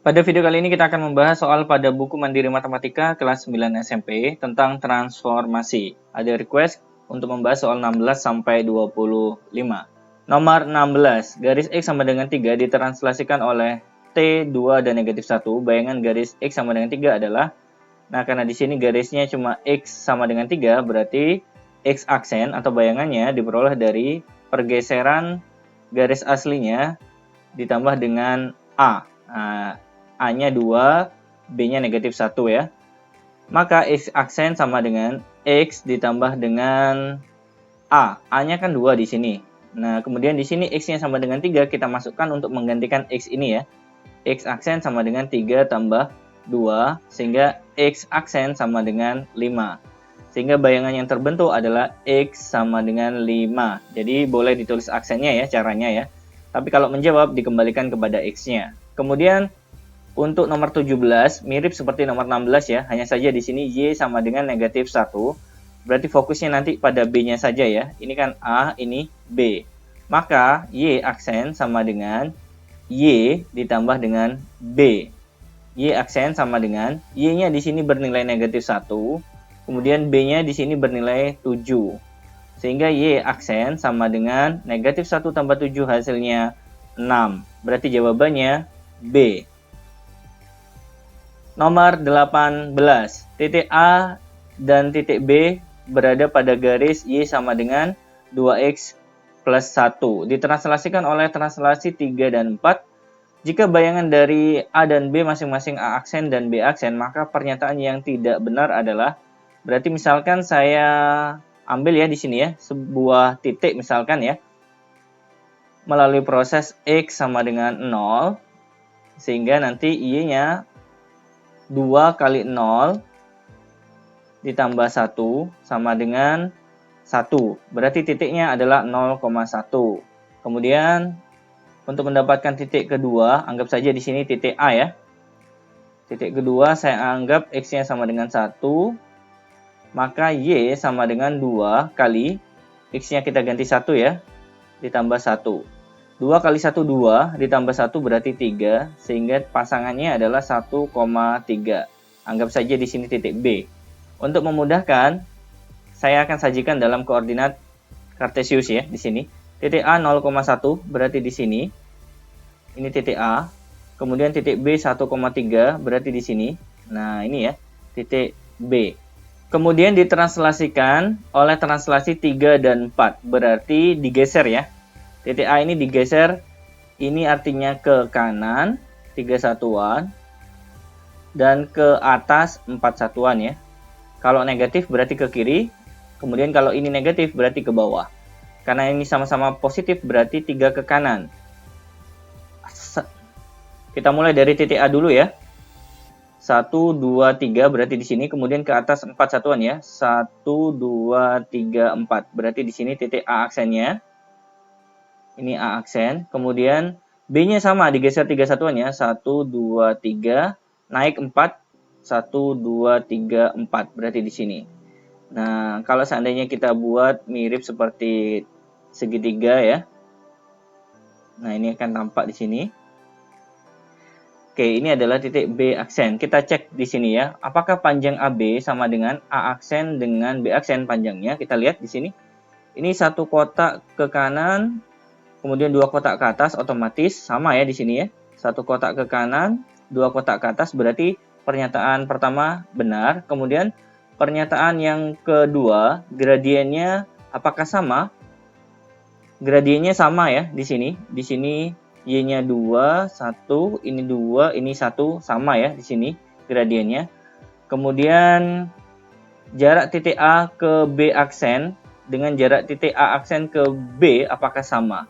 Pada video kali ini kita akan membahas soal pada buku Mandiri Matematika kelas 9 SMP tentang transformasi. Ada request untuk membahas soal 16 sampai 25. Nomor 16, garis X sama dengan 3 ditranslasikan oleh T, 2, dan negatif 1. Bayangan garis X sama dengan 3 adalah, nah karena di sini garisnya cuma X sama dengan 3, berarti X aksen atau bayangannya diperoleh dari pergeseran garis aslinya ditambah dengan A. Nah, A-nya 2, B-nya negatif 1 ya. Maka X aksen sama dengan X ditambah dengan A. A-nya kan 2 di sini. Nah, kemudian di sini X-nya sama dengan 3, kita masukkan untuk menggantikan X ini ya. X aksen sama dengan 3 tambah 2, sehingga X aksen sama dengan 5. Sehingga bayangan yang terbentuk adalah X sama dengan 5. Jadi boleh ditulis aksennya ya, caranya ya. Tapi kalau menjawab, dikembalikan kepada X-nya. Kemudian untuk nomor 17, mirip seperti nomor 16 ya, hanya saja di sini Y sama dengan negatif 1, berarti fokusnya nanti pada B-nya saja ya, ini kan A, ini B. Maka Y aksen sama dengan Y ditambah dengan B. Y aksen sama dengan, Y-nya di sini bernilai negatif 1, kemudian B-nya di sini bernilai 7. Sehingga Y aksen sama dengan negatif 1 tambah 7 hasilnya 6. Berarti jawabannya B. Nomor 18, titik A dan titik B berada pada garis Y sama dengan 2X plus 1. Ditranslasikan oleh translasi 3 dan 4. Jika bayangan dari A dan B masing-masing A aksen dan B aksen, maka pernyataan yang tidak benar adalah, berarti misalkan saya ambil ya di sini ya, sebuah titik misalkan ya, melalui proses X sama dengan 0, sehingga nanti Y-nya 2 kali 0 ditambah 1 sama dengan 1. Berarti titiknya adalah 0,1. Kemudian untuk mendapatkan titik kedua, anggap saja di sini titik A ya. Titik kedua saya anggap X-nya sama dengan 1. Maka Y sama dengan 2 kali X-nya kita ganti 1 ya. Ditambah 1. 2 kali 1, 2, ditambah 1 berarti 3, sehingga pasangannya adalah 1,3. Anggap saja di sini titik B. Untuk memudahkan, saya akan sajikan dalam koordinat Kartesius ya, di sini. Titik A 0,1 berarti di sini. Ini titik A. Kemudian titik B 1,3 berarti di sini. Nah, ini ya, titik B. Kemudian ditranslasikan oleh translasi 3 dan 4, berarti digeser ya. Titik A ini digeser, ini artinya ke kanan 3 satuan dan ke atas 4 satuan ya. Kalau negatif berarti ke kiri, kemudian kalau ini negatif berarti ke bawah. Karena ini sama-sama positif berarti 3 ke kanan. Kita mulai dari titik A dulu ya. 1, 2, 3 berarti di sini, kemudian ke atas 4 satuan ya. 1, 2, 3, 4. Berarti di sini titik A aksennya. Ini A aksen, kemudian B-nya sama, digeser 3 satuan ya, 1, 2, 3, naik 4, 1, 2, 3, 4, berarti di sini. Nah, kalau seandainya kita buat mirip seperti segitiga ya, nah ini akan tampak di sini. Oke, ini adalah titik B aksen. Kita cek di sini ya, apakah panjang AB sama dengan A aksen dengan B aksen panjangnya. Kita lihat di sini. Ini satu kotak ke kanan, kemudian 2 kotak ke atas, otomatis sama ya di sini ya. 1 kotak ke kanan, 2 kotak ke atas, berarti pernyataan pertama benar. Kemudian pernyataan yang kedua, gradiennya apakah sama? Gradiennya sama ya di sini. Di sini Y-nya 2, 1, ini 2, ini 1, sama ya di sini gradiennya. Kemudian jarak titik A ke B aksen dengan jarak titik A aksen ke B apakah sama?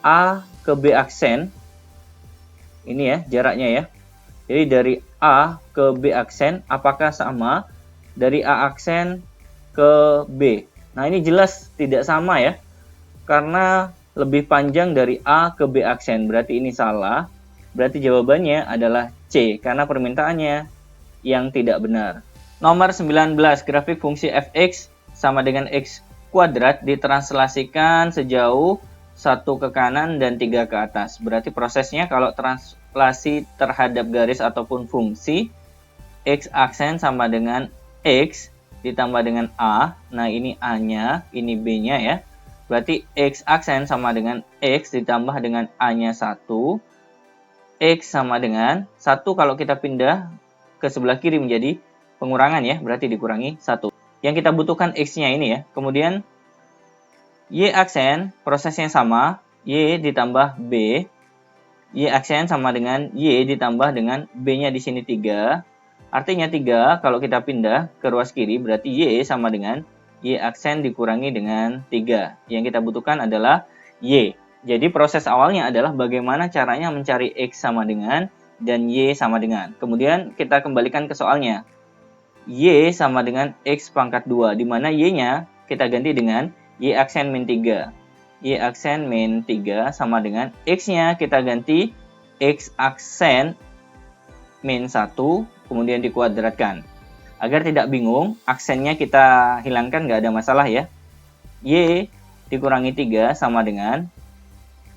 A ke B aksen, ini ya jaraknya ya. Jadi dari A ke B aksen apakah sama dari A aksen ke B? Nah ini jelas tidak sama ya, karena lebih panjang dari A ke B aksen, berarti ini salah. Berarti jawabannya adalah C, karena permintaannya yang tidak benar. Nomor 19, grafik fungsi fx sama dengan x kuadrat ditranslasikan sejauh 1 ke kanan, dan 3 ke atas. Berarti prosesnya kalau translasi terhadap garis ataupun fungsi, X aksen sama dengan X ditambah dengan A. Nah, ini A-nya, ini B-nya ya. Berarti X aksen sama dengan X ditambah dengan A-nya 1. X sama dengan 1 kalau kita pindah ke sebelah kiri menjadi pengurangan ya. Berarti dikurangi 1. Yang kita butuhkan X-nya ini ya. Kemudian Y aksen prosesnya sama. Y ditambah B. Y aksen sama dengan Y ditambah dengan B-nya di sini 3. Artinya 3 kalau kita pindah ke ruas kiri berarti Y sama dengan Y aksen dikurangi dengan 3. Yang kita butuhkan adalah Y. Jadi proses awalnya adalah bagaimana caranya mencari X sama dengan dan Y sama dengan. Kemudian kita kembalikan ke soalnya. Y sama dengan X pangkat 2. Di mana Y-nya kita ganti dengan Y aksen min 3. Y aksen min 3 sama dengan X-nya kita ganti X aksen min 1. Kemudian dikuadratkan. Agar tidak bingung, aksennya kita hilangkan, nggak ada masalah ya. Y dikurangi 3 sama dengan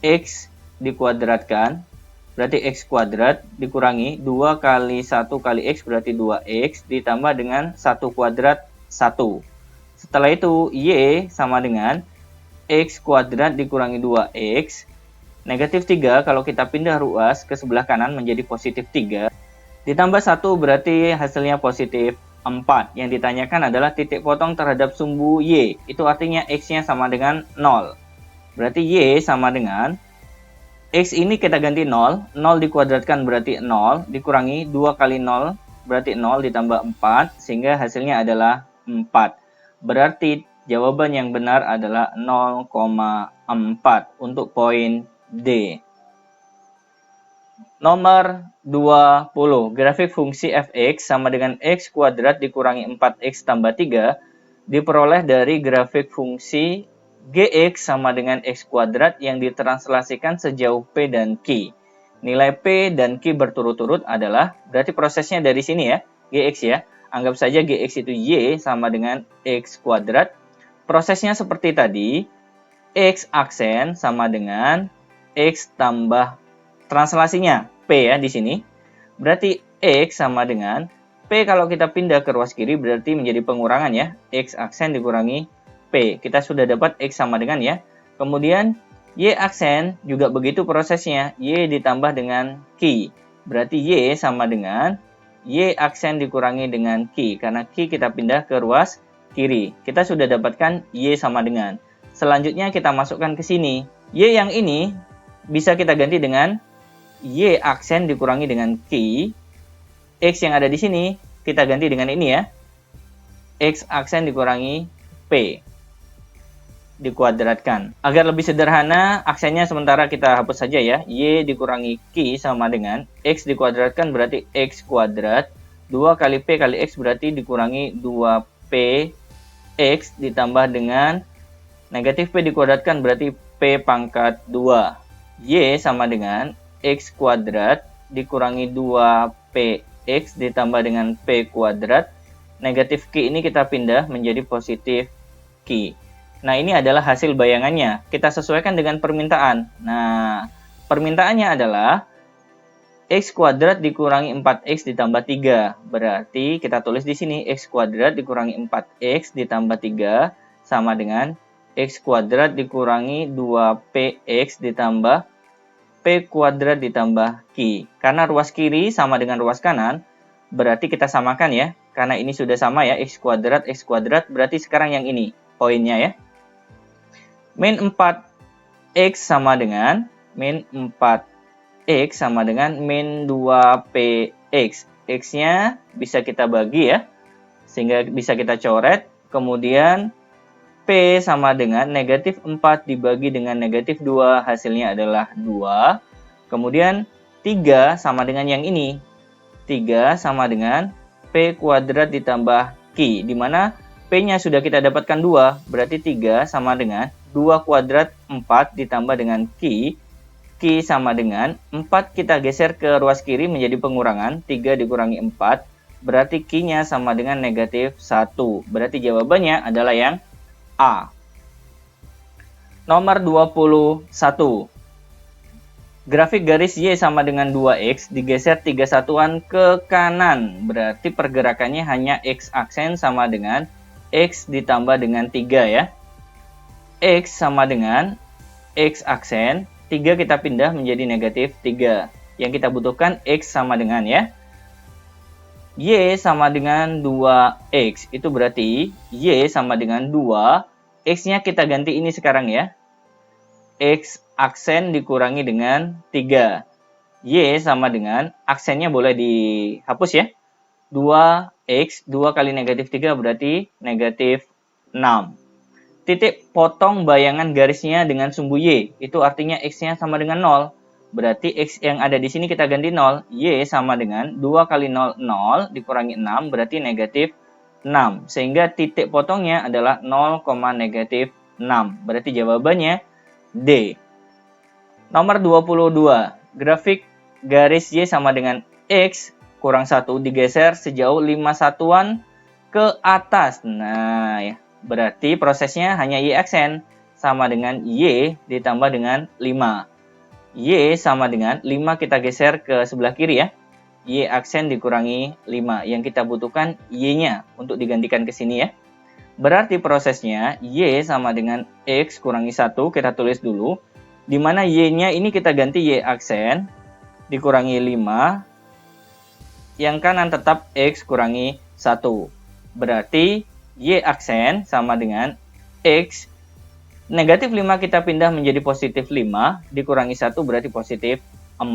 X dikuadratkan, berarti X kuadrat dikurangi 2 kali 1 kali X berarti 2X ditambah dengan 1 kuadrat 1. Setelah itu Y sama dengan X kuadrat dikurangi 2X. Negatif 3 kalau kita pindah ruas ke sebelah kanan menjadi positif 3. Ditambah 1 berarti hasilnya positif 4. Yang ditanyakan adalah titik potong terhadap sumbu Y. Itu artinya X-nya sama dengan 0. Berarti Y sama dengan X ini kita ganti 0. 0 dikuadratkan berarti 0. Dikurangi 2 kali 0 berarti 0 ditambah 4. Sehingga hasilnya adalah 4. Berarti jawaban yang benar adalah 0,4 untuk poin D. Nomor 20, grafik fungsi f(x) sama dengan x kuadrat dikurangi 4x tambah 3 diperoleh dari grafik fungsi gx sama dengan x kuadrat yang ditranslasikan sejauh p dan q. Nilai p dan q berturut-turut adalah, berarti prosesnya dari sini ya, gx ya. Anggap saja gx itu y sama dengan x kuadrat. Prosesnya seperti tadi, x aksen sama dengan x tambah translasinya P ya di sini. Berarti X sama dengan P kalau kita pindah ke ruas kiri berarti menjadi pengurangan ya. X aksen dikurangi P. Kita sudah dapat X sama dengan ya. Kemudian Y aksen juga begitu prosesnya. Y ditambah dengan Q. Berarti Y sama dengan Y aksen dikurangi dengan Q. Karena Q kita pindah ke ruas kiri. Kita sudah dapatkan Y sama dengan. Selanjutnya kita masukkan ke sini. Y yang ini bisa kita ganti dengan Y aksen dikurangi dengan Q. X yang ada di sini kita ganti dengan ini ya. X aksen dikurangi P. Dikuadratkan. Agar lebih sederhana, aksennya sementara kita hapus saja ya. Y dikurangi Q sama dengan X dikuadratkan berarti X kuadrat. 2 kali P kali X berarti dikurangi 2P X ditambah dengan negatif P dikuadratkan berarti P pangkat 2. Y sama dengan X kuadrat dikurangi 2PX ditambah dengan P kuadrat. Negatif Q ini kita pindah menjadi positif Q. Nah, ini adalah hasil bayangannya. Kita sesuaikan dengan permintaan. Nah, permintaannya adalah X kuadrat dikurangi 4X ditambah 3. Berarti kita tulis di sini X kuadrat dikurangi 4X ditambah 3 sama dengan X kuadrat dikurangi 2PX ditambah P kuadrat ditambah Q. Karena ruas kiri sama dengan ruas kanan, berarti kita samakan ya. Karena ini sudah sama ya, X kuadrat, berarti sekarang yang ini poinnya ya. Min 4X sama dengan min 4X sama dengan min 2PX. X-nya bisa kita bagi ya, sehingga bisa kita coret. Kemudian P sama dengan negatif 4 dibagi dengan negatif 2, hasilnya adalah 2. Kemudian 3 sama dengan yang ini. 3 sama dengan P kuadrat ditambah Q. Di mana P-nya sudah kita dapatkan 2, berarti 3 sama dengan 2 kuadrat 4 ditambah dengan Q. Q sama dengan 4 kita geser ke ruas kiri menjadi pengurangan. 3 dikurangi 4, berarti Q-nya sama dengan negatif 1. Berarti jawabannya adalah yang A. Nomor 21. Grafik garis Y sama dengan 2X digeser 3 satuan ke kanan. Berarti pergerakannya hanya X aksen sama dengan X ditambah dengan 3 ya. X sama dengan X aksen, 3 kita pindah menjadi negatif 3. Yang kita butuhkan X sama dengan ya. Y sama dengan 2X. Itu berarti Y sama dengan 2. X-nya kita ganti ini sekarang ya. X aksen dikurangi dengan 3. Y sama dengan, aksennya boleh dihapus ya. 2X, 2 kali negatif 3 berarti negatif 6. Titik potong bayangan garisnya dengan sumbu Y. Itu artinya X-nya sama dengan 0. Berarti X yang ada di sini kita ganti 0. Y sama dengan 2 kali 0, 0 dikurangi 6 berarti negatif 6. Sehingga titik potongnya adalah 0, negatif 6. Berarti jawabannya D. Nomor 22. Grafik garis Y sama dengan X kurang 1 digeser sejauh 5 satuan ke atas. Nah, ya. Berarti prosesnya hanya Y aksen sama dengan Y ditambah dengan 5. Y sama dengan 5 kita geser ke sebelah kiri ya. Y aksen dikurangi 5. Yang kita butuhkan Y-nya untuk digantikan ke sini ya. Berarti prosesnya Y sama dengan X kurangi 1, kita tulis dulu. Di mana Y-nya ini kita ganti Y aksen, dikurangi 5. Yang kanan tetap X kurangi 1. Berarti Y aksen sama dengan X. Negatif 5 kita pindah menjadi positif 5, dikurangi 1 berarti positif 4.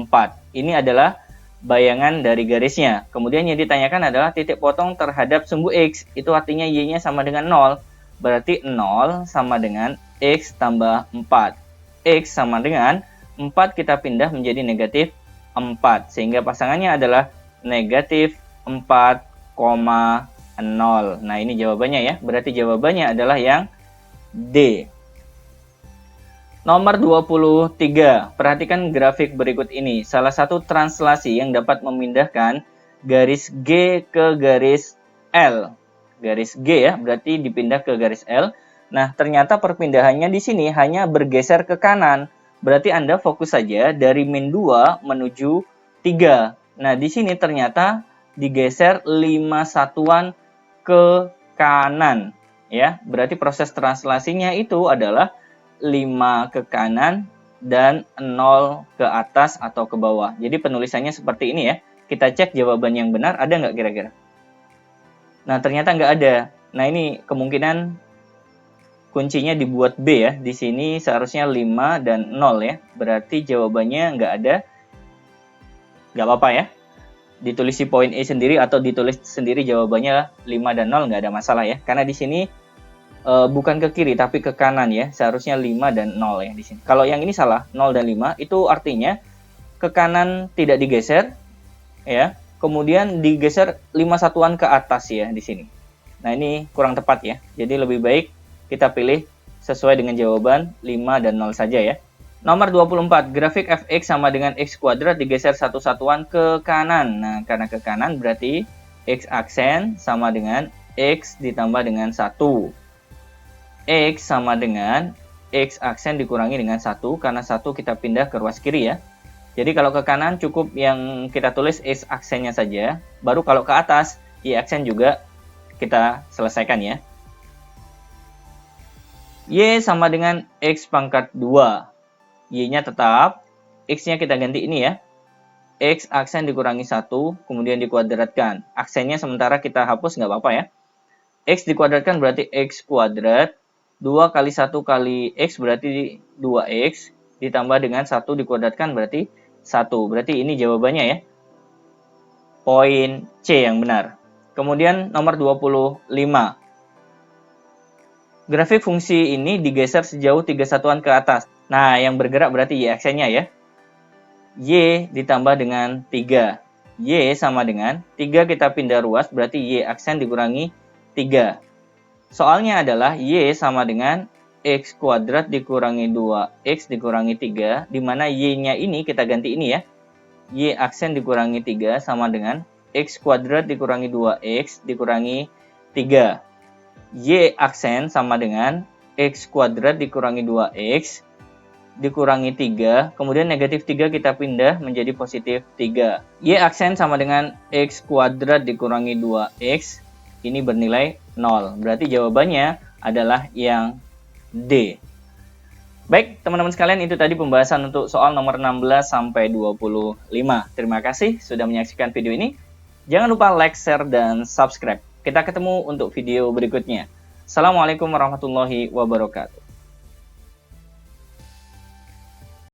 Ini adalah bayangan dari garisnya. Kemudian yang ditanyakan adalah titik potong terhadap sumbu X. Itu artinya Y-nya sama dengan 0. Berarti 0 sama dengan X tambah 4. X sama dengan 4 kita pindah menjadi negatif 4. Sehingga pasangannya adalah negatif 4,0. Nah ini jawabannya ya. Berarti jawabannya adalah yang D. Nomor 23. Perhatikan grafik berikut ini. Salah satu translasi yang dapat memindahkan garis G ke garis L. Garis G ya, berarti dipindah ke garis L. Nah, ternyata perpindahannya di sini hanya bergeser ke kanan. Berarti Anda fokus saja dari min 2 menuju 3. Nah, di sini ternyata digeser 5 satuan ke kanan. Ya, berarti proses translasinya itu adalah 5 ke kanan dan 0 ke atas atau ke bawah. Jadi penulisannya seperti ini ya. Kita cek jawaban yang benar ada nggak kira-kira? Nah ternyata nggak ada. Nah ini kemungkinan kuncinya dibuat B ya. Di sini seharusnya 5 dan 0 ya. Berarti jawabannya nggak ada. Nggak apa-apa ya. Ditulis di poin E sendiri atau ditulis sendiri jawabannya 5 dan 0 nggak ada masalah ya. Karena di sini bukan ke kiri tapi ke kanan ya. Seharusnya 5 dan 0 ya di sini. Kalau yang ini salah, 0 dan 5 itu artinya ke kanan tidak digeser ya. Kemudian digeser 5 satuan ke atas ya di sini. Nah, ini kurang tepat ya. Jadi lebih baik kita pilih sesuai dengan jawaban 5 dan 0 saja ya. Nomor 24, grafik fx sama dengan x kuadrat digeser satu satuan ke kanan. Nah, karena ke kanan berarti x aksen sama dengan x ditambah dengan 1. X sama dengan X aksen dikurangi dengan 1, karena 1 kita pindah ke ruas kiri ya. Jadi kalau ke kanan cukup yang kita tulis X aksennya saja, baru kalau ke atas Y aksen juga kita selesaikan ya. Y sama dengan X pangkat 2. Y-nya tetap, X-nya kita ganti ini ya. X aksen dikurangi 1, kemudian dikuadratkan. Aksennya sementara kita hapus nggak apa-apa ya. X dikuadratkan berarti X kuadrat. 2 kali 1 kali X berarti 2X. Ditambah dengan 1 dikuadratkan berarti 1. Berarti ini jawabannya ya. Poin C yang benar. Kemudian nomor 25. Grafik fungsi ini digeser sejauh 3 satuan ke atas. Nah, yang bergerak berarti Y aksennya ya. Y ditambah dengan 3. Y sama dengan 3 kita pindah ruas berarti Y aksen dikurangi 3. Soalnya adalah Y sama dengan X kuadrat dikurangi 2X dikurangi 3, di mana Y-nya ini kita ganti ini ya. Y aksen dikurangi 3 sama dengan X kuadrat dikurangi 2X dikurangi 3. Y aksen sama dengan X kuadrat dikurangi 2X dikurangi 3, kemudian negatif 3 kita pindah menjadi positif 3. Y aksen sama dengan X kuadrat dikurangi 2X, ini bernilai 0. Berarti jawabannya adalah yang D. Baik, teman-teman sekalian, itu tadi pembahasan untuk soal nomor 16 sampai 25. Terima kasih sudah menyaksikan video ini. Jangan lupa like, share, dan subscribe. Kita ketemu untuk video berikutnya. Assalamualaikum warahmatullahi wabarakatuh.